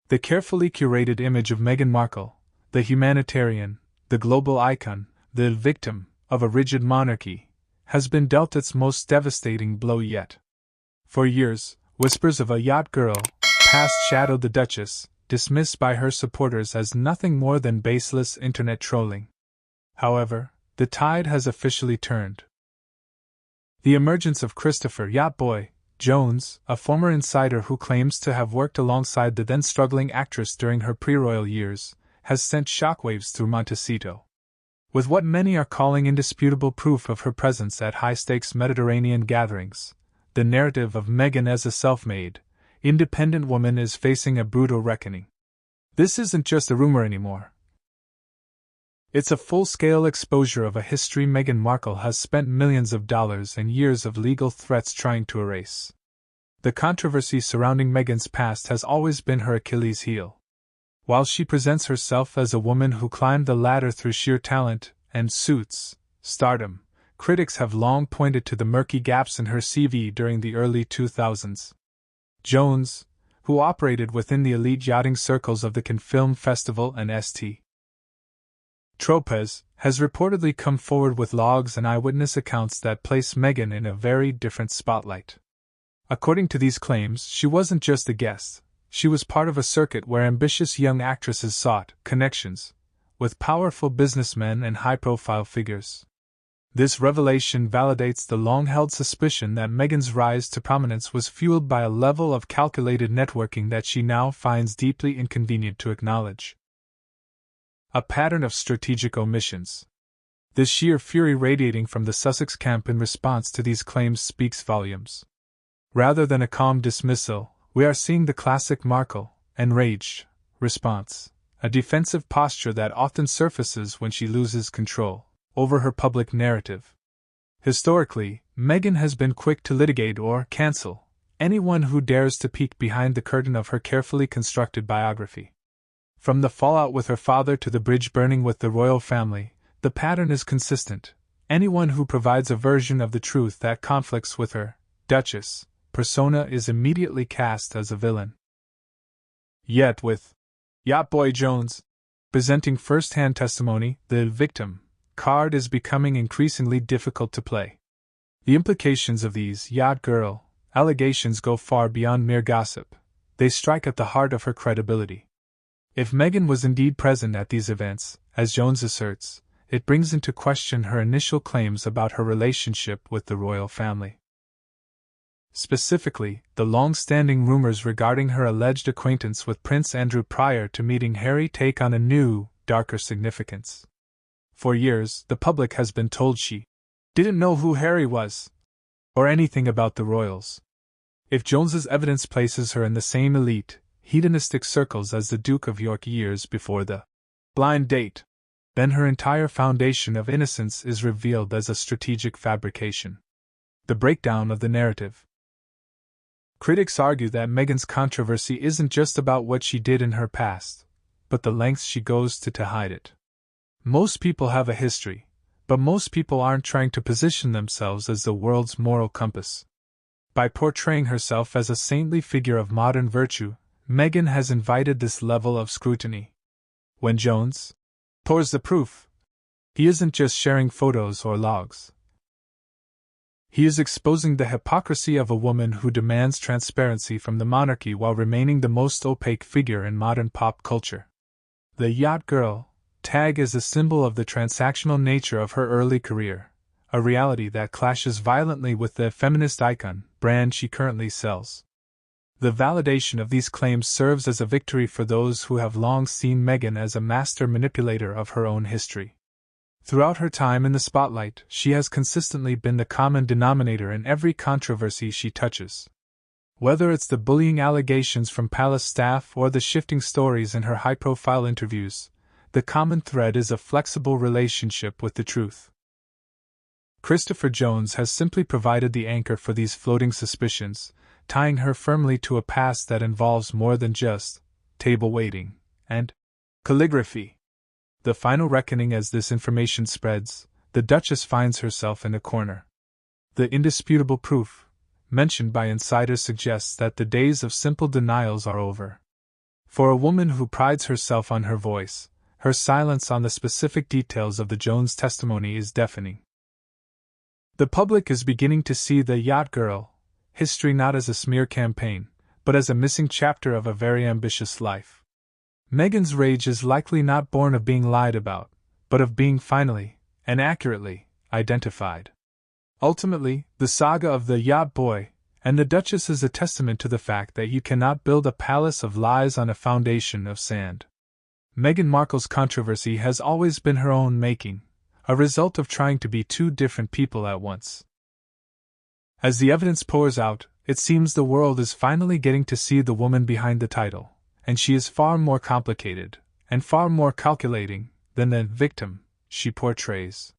The carefully curated image of Meghan Markle, the humanitarian, the global icon, the victim of a rigid monarchy, has been dealt its most devastating blow yet. For years, whispers of a yacht girl past shadowed the Duchess, dismissed by her supporters as nothing more than baseless internet trolling. However, the tide has officially turned. The emergence of Christopher "Yacht Boy" Jones, a former insider who claims to have worked alongside the then-struggling actress during her pre-royal years, has sent shockwaves through Montecito. With what many are calling indisputable proof of her presence at high-stakes Mediterranean gatherings, the narrative of Meghan as a self-made, independent woman is facing a brutal reckoning. This isn't just a rumor anymore. It's a full-scale exposure of a history Meghan Markle has spent millions of dollars and years of legal threats trying to erase. The controversy surrounding Meghan's past has always been her Achilles heel. While she presents herself as a woman who climbed the ladder through sheer talent and stardom, critics have long pointed to the murky gaps in her CV during the early 2000s. Jones, who operated within the elite yachting circles of the Cannes Film Festival and St. Tropez, has reportedly come forward with logs and eyewitness accounts that place Meghan in a very different spotlight. According to these claims, she wasn't just a guest, she was part of a circuit where ambitious young actresses sought connections with powerful businessmen and high-profile figures. This revelation validates the long-held suspicion that Meghan's rise to prominence was fueled by a level of calculated networking that she now finds deeply inconvenient to acknowledge. A pattern of strategic omissions. The sheer fury radiating from the Sussex camp in response to these claims speaks volumes. Rather than a calm dismissal, we are seeing the classic Markle ENRAGED response, a defensive posture that often surfaces when she loses control over her public narrative. Historically, Meghan has been quick to litigate or cancel anyone who dares to peek behind the curtain of her carefully constructed biography. From the fallout with her father to the bridge burning with the royal family, the pattern is consistent. Anyone who provides a version of the truth that conflicts with her Duchess persona is immediately cast as a villain. Yet with Yacht Boy Jones presenting first-hand testimony, the victim card is becoming increasingly difficult to play. The implications of these yacht girl allegations go far beyond mere gossip. They strike at the heart of her credibility. If Meghan was indeed present at these events, as Jones asserts, it brings into question her initial claims about her relationship with the royal family. Specifically, the long-standing rumors regarding her alleged acquaintance with Prince Andrew prior to meeting Harry take on a new, darker significance. For years, the public has been told she didn't know who Harry was, or anything about the royals. If Jones's evidence places her in the same elite, hedonistic circles as the Duke of York years before the blind date, then her entire foundation of innocence is revealed as a strategic fabrication. The breakdown of the narrative. Critics argue that Meghan's controversy isn't just about what she did in her past, but the lengths she goes to hide it. Most people have a history, but most people aren't trying to position themselves as the world's moral compass. By portraying herself as a saintly figure of modern virtue, Meghan has invited this level of scrutiny. When Jones pours the proof, he isn't just sharing photos or logs. He is exposing the hypocrisy of a woman who demands transparency from the monarchy while remaining the most opaque figure in modern pop culture. The yacht girl tag is a symbol of the transactional nature of her early career, a reality that clashes violently with the feminist icon brand she currently sells. The validation of these claims serves as a victory for those who have long seen Meghan as a master manipulator of her own history. Throughout her time in the spotlight, she has consistently been the common denominator in every controversy she touches. Whether it's the bullying allegations from palace staff or the shifting stories in her high-profile interviews, the common thread is a flexible relationship with the truth. Christopher Jones has simply provided the anchor for these floating suspicions, tying her firmly to a past that involves more than just table waiting and calligraphy. The final reckoning. As this information spreads, the Duchess finds herself in a corner. The indisputable proof mentioned by insiders suggests that the days of simple denials are over. For a woman who prides herself on her voice, her silence on the specific details of the Jones testimony is deafening. The public is beginning to see the Yacht Girl history not as a smear campaign, but as a missing chapter of a very ambitious life. Meghan's rage is likely not born of being lied about, but of being finally, and accurately, identified. Ultimately, the saga of the Yacht Boy and the Duchess is a testament to the fact that you cannot build a palace of lies on a foundation of sand. Meghan Markle's controversy has always been her own making, a result of trying to be two different people at once. As the evidence pours out, it seems the world is finally getting to see the woman behind the title, and she is far more complicated, and far more calculating, than the victim she portrays.